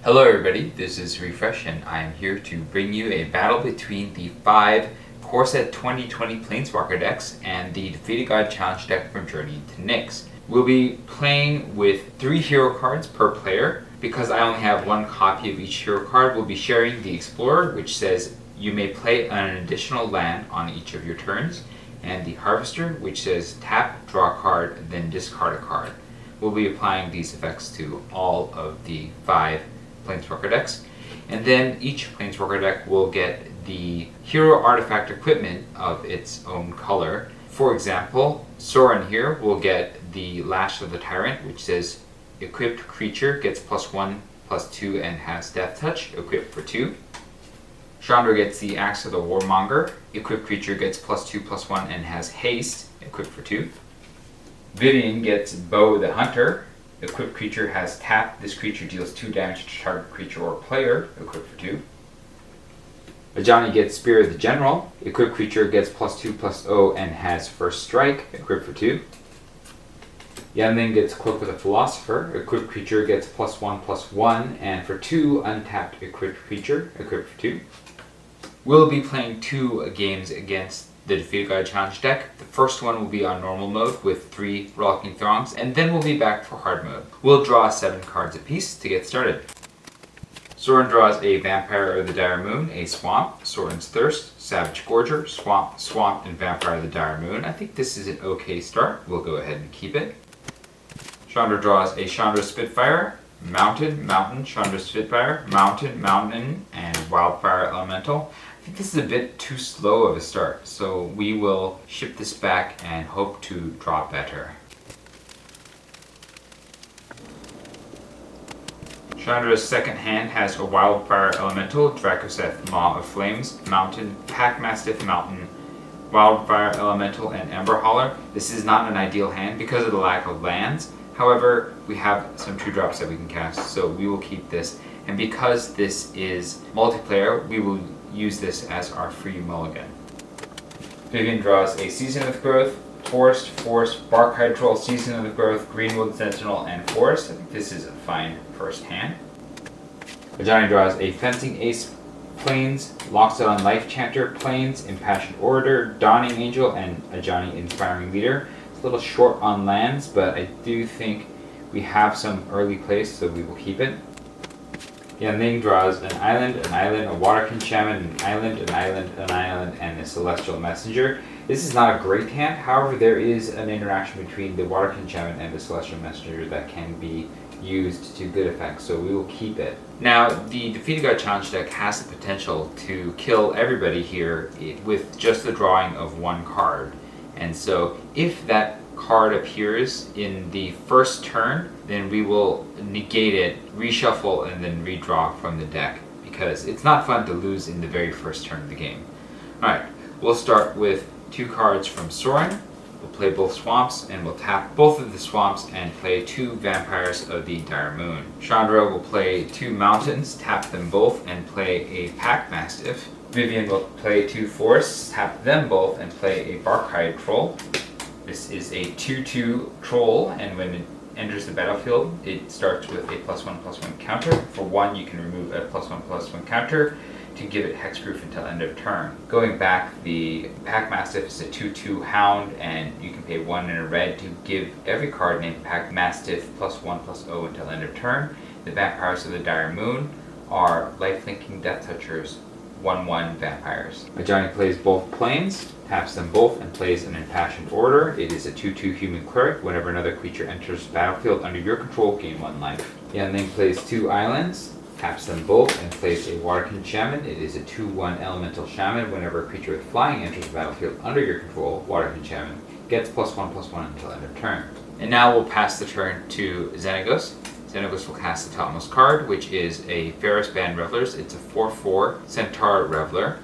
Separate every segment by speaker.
Speaker 1: Hello everybody, this is Refresh and I am here to bring you a battle between the 5 Core Set 2020 Planeswalker decks and the Defeated God Challenge deck from Journey to Nyx. We'll be playing with 3 hero cards per player. Because I only have 1 copy of each hero card, we'll be sharing the Explorer, which says you may play an additional land on each of your turns, and the Harvester, which says tap, draw a card, then discard a card. We'll be applying these effects to all of the 5 Planeswalker decks, and then each Planeswalker deck will get the hero artifact equipment of its own color. For example, Sorin here will get the Lash of the Tyrant, which says equipped creature gets +1/+2 and has Death Touch, equipped for 2. Chandra gets the Axe of the Warmonger, equipped creature gets +2/+1 and has Haste, equipped for 2. Vivian gets Bow the Hunter, equipped creature has Tap, this creature deals 2 damage to target creature or player, equipped for 2. Ajani gets Spear of the General, equipped creature gets +2/+0 and has First Strike, equipped for 2. Yanling gets Cloak of the Philosopher, equipped creature gets +1/+1 and for 2 untapped equipped creature, equipped for 2. We'll be playing 2 games against the Defeated God Challenge deck. The first one will be on normal mode with 3 Rollicking Throngs, and then we'll be back for hard mode. We'll draw 7 cards apiece to get started. Sorin draws a Vampire of the Dire Moon, a Swamp, Sorin's Thirst, Savage Gorger, Swamp, Swamp, and Vampire of the Dire Moon. I think this is an okay start. We'll go ahead and keep it. Chandra draws a Chandra Spitfire, Mountain, Mountain, Chandra Spitfire, Mountain, Mountain, and Wildfire Elemental. I think this is a bit too slow of a start, so we will ship this back and hope to draw better. Chandra's second hand has a Wildfire Elemental, Dracoseth Maw of Flames, Mountain, Pack Mastiff Mountain, Wildfire Elemental, and Ember Hauler. This is not an ideal hand because of the lack of lands. However, we have some 2-drops that we can cast, so we will keep this. And because this is multiplayer, we will use this as our free mulligan. Vivian draws a Season of Growth, Forest, Bark Hydrol, Season of the Growth, Greenwood Sentinel, and Forest. I think this is a fine first hand. Ajani draws a Fencing Ace, Plains, locks it on Life Chanter, Plains, Impassioned Orator, Dawning Angel, and Ajani Inspiring Leader. It's a little short on lands, but I do think we have some early plays, so we will keep it. Yanling draws an island, a Waterkin Shaman, an island, and a Celestial Messenger. This is not a great hand, however there is an interaction between the Waterkin Shaman and the Celestial Messenger that can be used to good effect, so we will keep it. Now, the Defeated God Challenge deck has the potential to kill everybody here with just the drawing of 1 card. And so if that card appears in the first turn, then we will negate it, reshuffle, and then redraw from the deck, because it's not fun to lose in the very first turn of the game. Alright, we'll start with 2 cards from Sorin. We'll play both Swamps, and we'll tap both of the Swamps and play 2 Vampires of the Dire Moon. Chandra will play 2 Mountains, tap them both, and play a Pack Mastiff. Vivian will play 2 Forests, tap them both, and play a Barkhide Troll. This is a 2/2 troll, and when it enters the battlefield, it starts with a +1/+1 counter. For 1, you can remove a +1/+1 counter to give it hexproof until end of turn. Going back, the Pack Mastiff is a 2/2 Hound, and you can pay 1 in a red to give every card named Pack Mastiff +1/+0 until end of turn. The Vampires of the Dire Moon are lifelinking Death Touchers, 1/1 vampires. Ajani plays both Plains, taps them both, and plays an Impassioned Order. It is a 2/2 Human Cleric. Whenever another creature enters the battlefield under your control, gain 1 life. Yanling plays 2 Islands, taps them both, and plays a Waterkin Shaman. It is a 2/1 Elemental Shaman. Whenever a creature with flying enters the battlefield under your control, Waterkin Shaman gets +1/+1 until end of turn. And now we'll pass the turn to Xenagos. Xenagos will cast the topmost card, which is a Ferris Band Revelers. It's a 4/4 Centaur Reveler.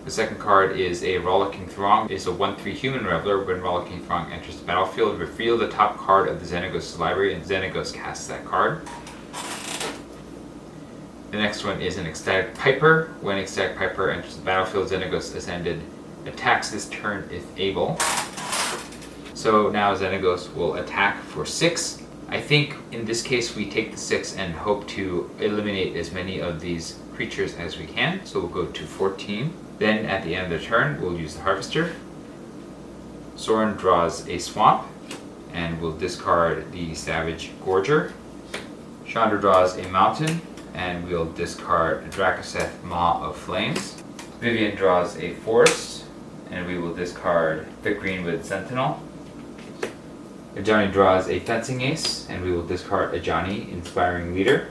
Speaker 1: The second card is a Rollicking Throng. It's a 1/3 Human Reveler. When Rollicking Throng enters the battlefield, reveal the top card of the Xenagos library, and Xenagos casts that card. The next one is an Ecstatic Piper. When Ecstatic Piper enters the battlefield, Xenagos Ascended attacks this turn if able. So now Xenagos will attack for 6. I think in this case we take the 6 and hope to eliminate as many of these creatures as we can. So we'll go to 14. Then at the end of the turn, we'll use the Harvester. Sorin draws a Swamp, and we'll discard the Savage Gorger. Chandra draws a Mountain, and we'll discard a Dracoseth Maw of Flames. Vivian draws a Forest, and we will discard the Greenwood Sentinel. Ajani draws a Fencing Ace, and we will discard Ajani, Inspiring Leader.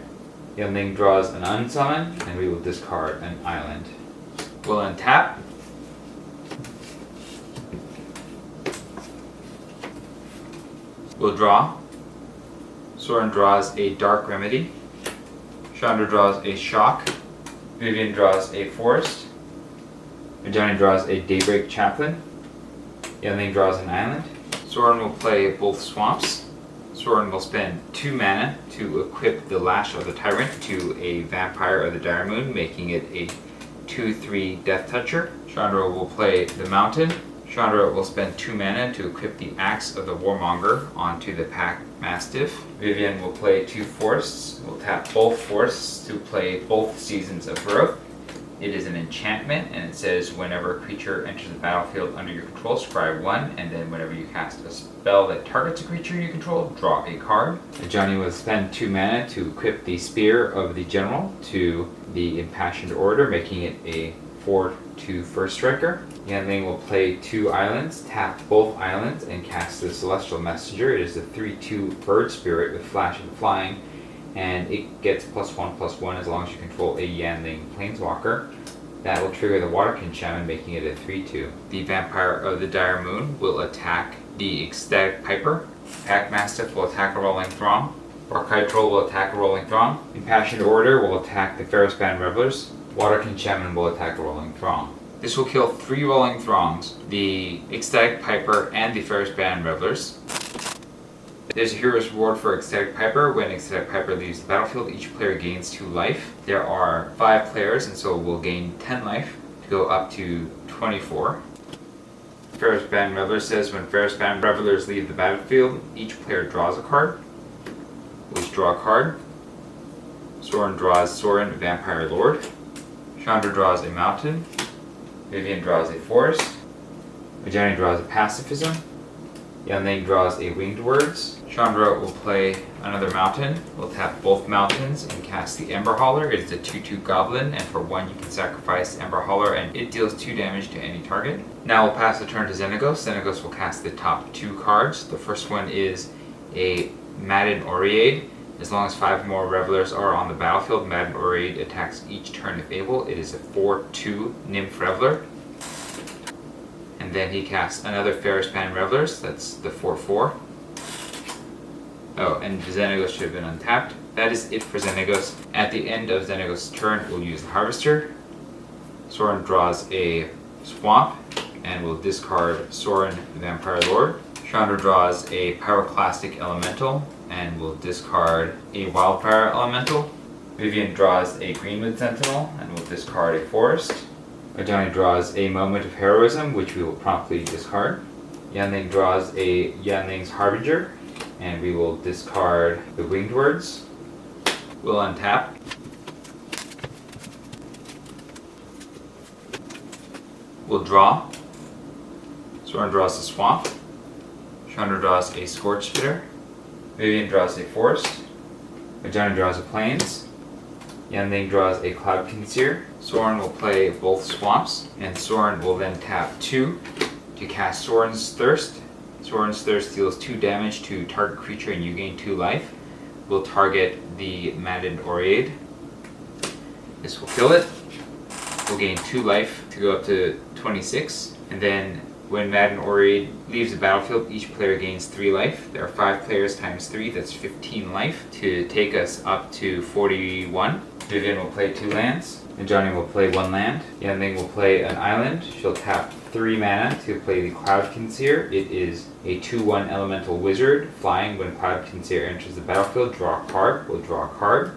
Speaker 1: Yunling draws an Unsummon, and we will discard an Island. We'll untap. We'll draw. Sorin draws a Dark Remedy. Chandra draws a Shock. Vivian draws a Forest. Ajani draws a Daybreak Chaplain. Yunling draws an Island. Sorin will play both swamps. Sorin will spend 2 mana to equip the Lash of the Tyrant to a Vampire of the Dire Moon, making it a 2/3 Death Toucher. Chandra will play the Mountain. Chandra will spend 2 mana to equip the Axe of the Warmonger onto the Pack Mastiff. Vivian will play 2 Forests. We'll tap both Forests to play both Seasons of Growth. It is an enchantment, and it says whenever a creature enters the battlefield under your control, scry 1, and then whenever you cast a spell that targets a creature you control, draw a card. Ajani will spend 2 mana to equip the Spear of the General to the Impassioned Order, making it a 4/2 First Striker. Yanling will play 2 islands, tap both islands, and cast the Celestial Messenger. It is a 3/2 Bird Spirit with Flash and Flying, and it gets +1/+1 as long as you control a Yanling Planeswalker. That will trigger the Waterkin Shaman, making it a 3/2. The Vampire of the Dire Moon will attack the Ecstatic Piper. Pack Mastiff will attack a Rolling Throng. Architrol will attack a Rolling Throng. Impassioned Order will attack the Ferrisband Revelers. Waterkin Shaman will attack a Rolling Throng. This will kill 3 Rolling Throngs, the Ecstatic Piper, and the Ferrisband Revelers. There's a hero's reward for Ecstatic Piper. When Ecstatic Piper leaves the battlefield, each player gains 2 life. There are 5 players, and so we'll gain 10 life to go up to 24. Ferrisband Reveler says when Ferrisband Revelers leave the battlefield, each player draws a card. We'll draw a card. Sorin draws Sorin, Vampire Lord. Chandra draws a Mountain. Vivian draws a Forest. Ajani draws a Pacifism. Yanling draws a Winged Words. Chandra will play another Mountain. We'll tap both Mountains and cast the Ember Hauler. It is a 2/2 Goblin, and for 1 you can sacrifice Ember Hauler, and it deals 2 damage to any target. Now we'll pass the turn to Xenagos. Xenagos will cast the top 2 cards. The first one is a Madden Oreade. As long as 5 more Revelers are on the battlefield, Madden Oreade attacks each turn if able. It is a 4/2 Nymph Reveler. And then he casts another Ferrisband Revelers, that's the 4/4. Oh, and Xenagos should have been untapped. That is it for Xenagos. At the end of Xenagos' turn, we'll use the Harvester. Sorin draws a Swamp, and we'll discard Sorin, the Vampire Lord. Chandra draws a Pyroclastic Elemental, and we'll discard a Wildfire Elemental. Vivian draws a Greenwood Sentinel, and we'll discard a Forest. Ajani draws a Moment of Heroism, which we will promptly discard. Yanling draws a Yanling's Harbinger, and we will discard the Winged Words. We'll untap. We'll draw. Sorin draws a Swamp. Chandra draws a Scorch Spitter. Vivian draws a Forest. Ajani draws a Plains. Yanling draws a Cloud Conceer. Sorin will play both swamps, and Sorin will then tap 2 to cast Sorin's Thirst. Sorin's Thirst deals 2 damage to target creature and you gain 2 life. We'll target the Madden Oreade. This will kill it. We'll gain 2 life to go up to 26, and then when Madden Oreade leaves the battlefield, each player gains 3 life. There are 5 players times 3, that's 15 life to take us up to 41. Vivian will play 2 lands. Ajani will play 1 land. Yanling will play an island. She'll tap 3 mana to play the Cloud Conceer. It is a 2/1 Elemental Wizard. Flying when Cloud Conceer enters the battlefield, draw a card. We'll draw a card.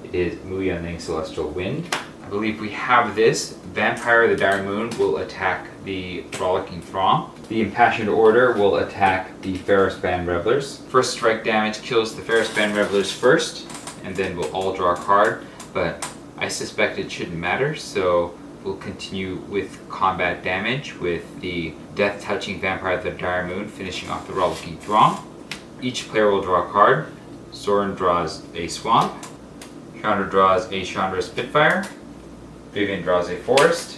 Speaker 1: It is Mu Yanling Celestial Wind. I believe we have this. Vampire of the Dire Moon will attack the Rollicking Throng. The Impassioned Order will attack the Ferrous Band Revelers. First strike damage kills the Ferrous Band Revelers first, and then we'll all draw a card, but I suspect it shouldn't matter, so we'll continue with combat damage with the Death Touching Vampire of the Dire Moon finishing off the Rollicking Throng. Each player will draw a card. Soren draws a Swamp. Chandra draws a Chandra Spitfire. Vivian draws a Forest.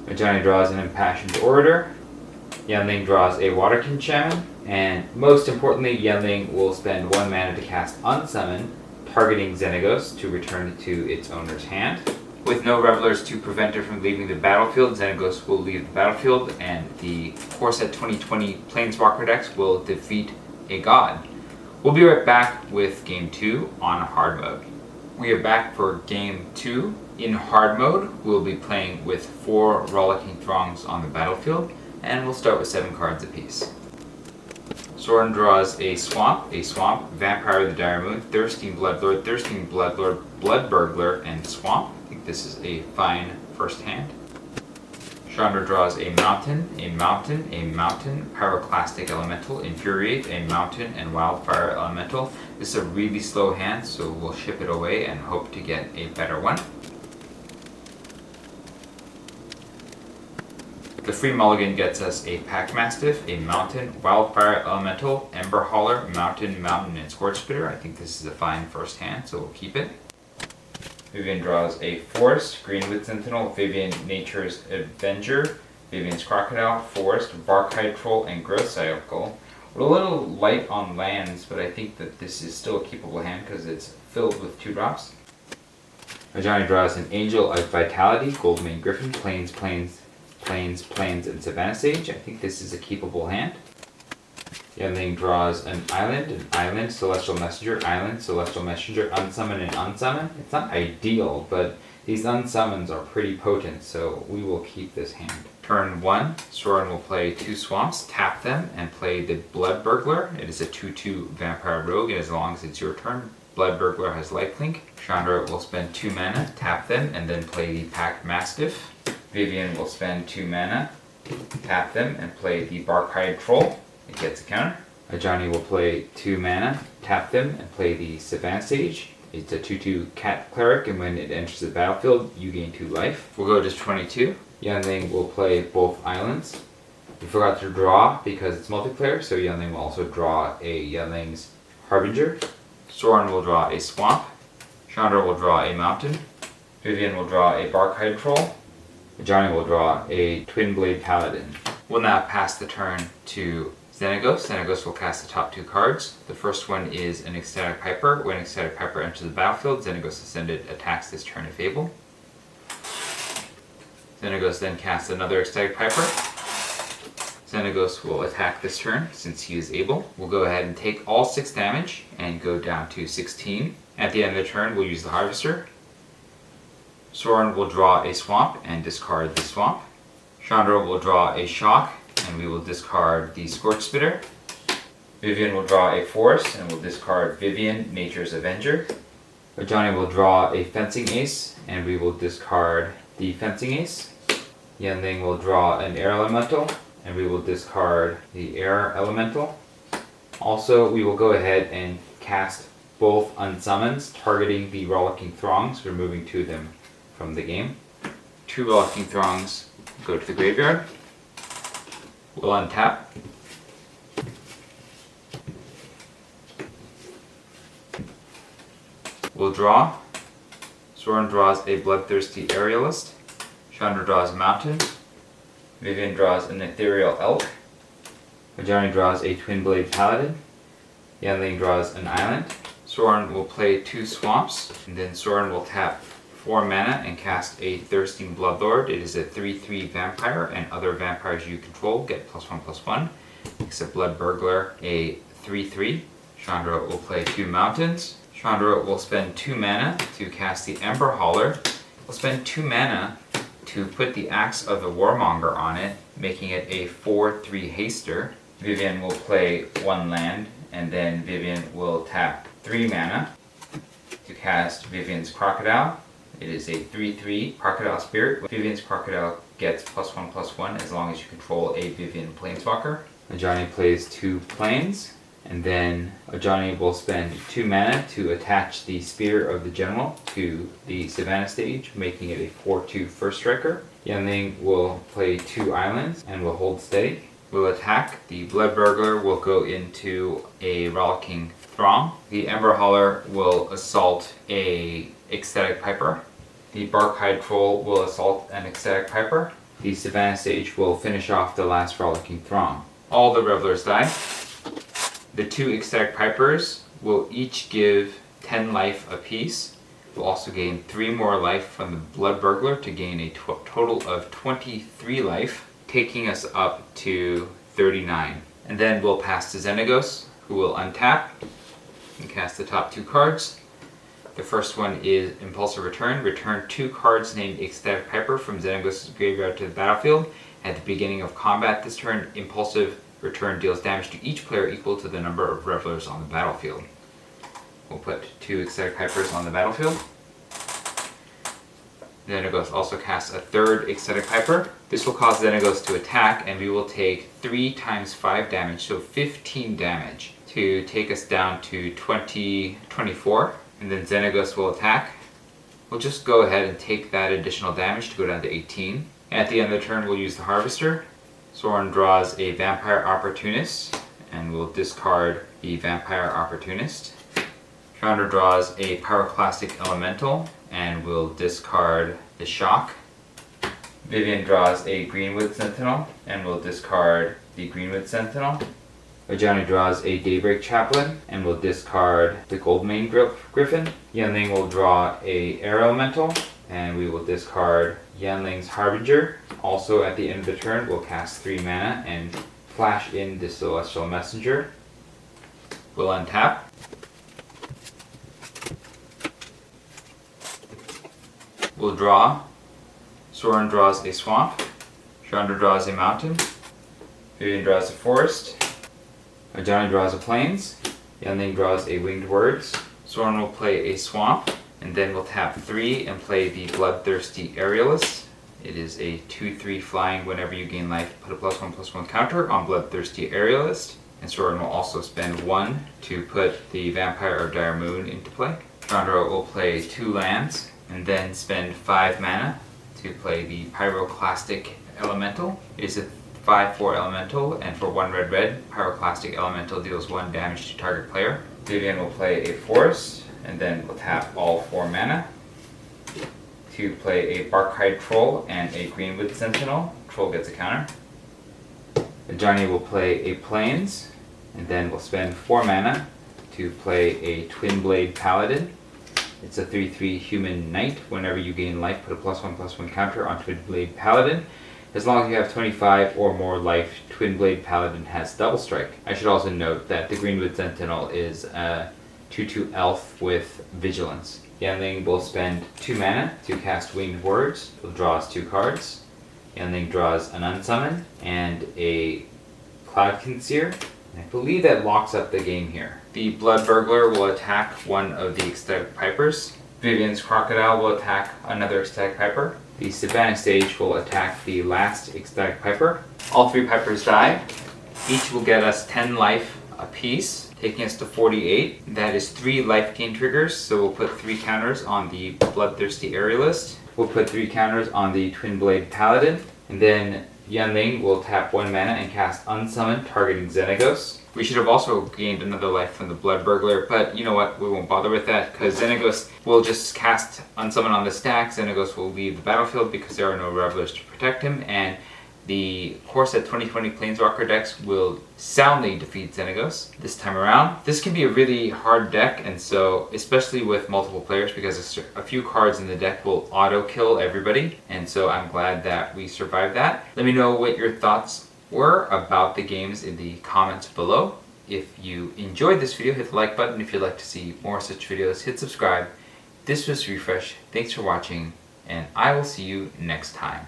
Speaker 1: Ajani draws an Impassioned Orator. Yanling draws a Waterkin Shaman. And most importantly, Yanling will spend 1 mana to cast Unsummon, targeting Xenagos to return it to its owner's hand. With no Revelers to prevent it from leaving the battlefield, Xenagos will leave the battlefield, and the Core Set 2020 Planeswalker decks will defeat a god. We'll be right back with Game 2 on hard mode. We are back for Game 2. In hard mode, we'll be playing with 4 Rollicking Throngs on the battlefield, and we'll start with 7 cards apiece. Soren draws a Swamp, Vampire of the Dire Moon, Thirsting Bloodlord, Blood Burglar, and Swamp. I think this is a fine first hand. Chandra draws a Mountain, Pyroclastic Elemental, Infuriate, a Mountain, and Wildfire Elemental. This is a really slow hand, so we'll ship it away and hope to get a better one. The free mulligan gets us a Pack Mastiff, a Mountain, Wildfire Elemental, Ember Hauler, Mountain, and Scorch Spitter. I think this is a fine first hand, so we'll keep it. Vivian draws a Forest, Greenwood Sentinel, Vivian Nature's Avenger, Vivian's Crocodile, Forest, Barkhide Troll, and Growth Cycle. We're a little light on lands, but I think that this is still a keepable hand because it's filled with 2-drops. Ajani draws an Angel of Vitality, Goldmane Griffin, Plains, and Savannah Sage. I think this is a keepable hand. Yanling draws an island, Celestial Messenger, Unsummon, and Unsummon. It's not ideal, but these unsummons are pretty potent, so we will keep this hand. Turn 1, Soren will play 2 Swamps, tap them, and play the Blood Burglar. It is a 2/2 Vampire Rogue, and as long as it's your turn, Blood Burglar has lifelink. Chandra will spend 2 mana, tap them, and then play the Packed Mastiff. Vivian will spend 2 mana, tap them, and play the Barkhide Troll. It gets a counter. Ajani will play 2 mana, tap them, and play the Savannah Sage. It's a 2/2 Cat Cleric, and when it enters the battlefield, you gain 2 life. We'll go to 22. Yanling will play both islands. We forgot to draw because it's multiplayer, so Yanling will also draw a Yanling's Harbinger. Soren will draw a Swamp. Chandra will draw a Mountain. Vivian will draw a Barkhide Troll. Ajani will draw a Twin Blade Paladin. We'll now pass the turn to Xenagos. Xenagos will cast the top 2 cards. The first one is an Ecstatic Piper. When Ecstatic Piper enters the battlefield, Xenagos Ascended attacks this turn if able. Xenagos then casts another Ecstatic Piper. Xenagos will attack this turn since he is able. We'll go ahead and take all 6 damage and go down to 16. At the end of the turn, we'll use the Harvester. Soren will draw a Swamp and discard the Swamp. Chandra will draw a Shock, and we will discard the Scorch Spitter. Vivian will draw a Forest, and we'll discard Vivian, Nature's Avenger. Ajani will draw a Fencing Ace, and we will discard the Fencing Ace. Yanling will draw an Air Elemental, and we will discard the Air Elemental. Also, we will go ahead and cast both Unsummons, targeting the Rollicking Throngs, removing 2 of them from the game. 2 Rollicking Throngs go to the graveyard. We'll untap. We'll draw. Soren draws a Bloodthirsty Aerialist. Chandra draws a Mountain. Vivian draws an Ethereal Elk. Ajani draws a Twin Blade Paladin. Yanling draws an Island. Soren will play 2 Swamps, and then Soren will tap 4 mana and cast a Thirsting Bloodlord. It is a 3/3 vampire, and other vampires you control get +1/+1. Except Blood Burglar, a 3/3. Chandra will play 2 Mountains. Chandra will spend 2 mana to cast the Ember Hauler. We'll spend 2 mana to put the Axe of the Warmonger on it, making it a 4/3 haster. Vivian will play 1 land, and then Vivian will tap 3 mana to cast Vivian's Crocodile. It is a 3/3 Crocodile Spirit. Vivian's Crocodile gets +1/+1 as long as you control a Vivian Planeswalker. Ajani plays 2 planes, and then Ajani will spend 2 mana to attach the Spear of the General to the Savannah stage, making it a 4/2 first striker. Yanling will play 2 islands and will hold steady. Will attack. The Blood Burglar will go into a Rollicking Throng. The Ember Hauler will assault a Ecstatic Piper. The Barkhide Troll will assault an Ecstatic Piper. The Savannah stage will finish off the last Rollicking Throng. All the Revelers die. The 2 Ecstatic Pipers will each give 10 life apiece. We'll also gain 3 more life from the Blood Burglar to gain a total of 23 life, taking us up to 39. And then we'll pass to Xenagos, who will untap and cast the top 2 cards. The first one is Impulsive Return. Return 2 cards named Ecstatic Piper from Xenagos' graveyard to the battlefield. At the beginning of combat this turn, Impulsive Return deals damage to each player equal to the number of Revelers on the battlefield. We'll put 2 Ecstatic Pipers on the battlefield. Xenagos also casts a 3rd Ecstatic Piper. This will cause Xenagos to attack, and we will take 3 times 5 damage, so 15 damage, to take us down to 24. And then Xenagos will attack. We'll just go ahead and take that additional damage to go down to 18. And at the end of the turn, we'll use the Harvester. Soren draws a Vampire Opportunist, and we'll discard the Vampire Opportunist. Chandra draws a Pyroclastic Elemental, and we'll discard the Shock. Vivian draws a Greenwood Sentinel, and we'll discard the Greenwood Sentinel. Ajani draws a Daybreak Chaplain, and we'll discard the Goldmane Griffin. Yanling will draw a Air Elemental, and we will discard Yanling's Harbinger. Also at the end of the turn, we'll cast 3 mana and flash in the Celestial Messenger. We'll untap. We'll draw. Soren draws a Swamp. Chandra draws a Mountain. Vivian draws a Forest. Ajani draws a Plains. Yanling draws a Winged Words. Soren will play a Swamp, and then we'll tap 3 and play the Bloodthirsty Aerialist. It is a 2/3 flying. Whenever you gain life, put a +1/+1 counter on Bloodthirsty Aerialist. And Soren will also spend 1 to put the Vampire of Dire Moon into play. Chandra will play 2 lands, and then spend 5 mana to play the Pyroclastic Elemental. It is a 5/4 Elemental, and for 1 red, Pyroclastic Elemental deals 1 damage to target player. Vivian will play a Forest, and then we'll tap all 4 mana to play a Barkhide Troll and a Greenwood Sentinel. Troll gets a counter. Ajani will play a Plains, and then we'll spend 4 mana to play a Twin Blade Paladin. It's a 3/3 Human Knight. Whenever you gain life, put a +1/+1 counter on Twin Blade Paladin. As long as you have 25 or more life, Twin Blade Paladin has double strike. I should also note that the Greenwood Sentinel is a 2/2 elf with vigilance. Yanling will spend 2 mana to cast Winged Words. He'll draw us 2 cards. Yanling draws an Unsummon and a Cloudkin Seer. I believe that locks up the game here. The Blood Burglar will attack one of the Ecstatic Pipers. Vivian's Crocodile will attack another Ecstatic Piper. The Savannah stage will attack the last Ecstatic Piper. All 3 Pipers die. Each will get us 10 life apiece, taking us to 48. That is 3 life gain triggers, so we'll put 3 counters on the Bloodthirsty Aerialist. We'll put 3 counters on the Twin Blade Paladin, and then Yanling will tap 1 mana and cast Unsummon, targeting Xenagos. We should have also gained another life from the Blood Burglar, but you know what, we won't bother with that, because Xenagos will just cast Unsummon on the stack. Xenagos will leave the battlefield because there are no Revelers to protect him, and the Core Set 2020 Planeswalker decks will soundly defeat Xenagos this time around. This can be a really hard deck, and so, especially with multiple players, because a few cards in the deck will auto-kill everybody, and so I'm glad that we survived that. Let me know what your thoughts were about the games in the comments below. If you enjoyed this video, hit the like button. If you'd like to see more such videos, hit subscribe. This was Refresh. Thanks for watching, and I will see you next time.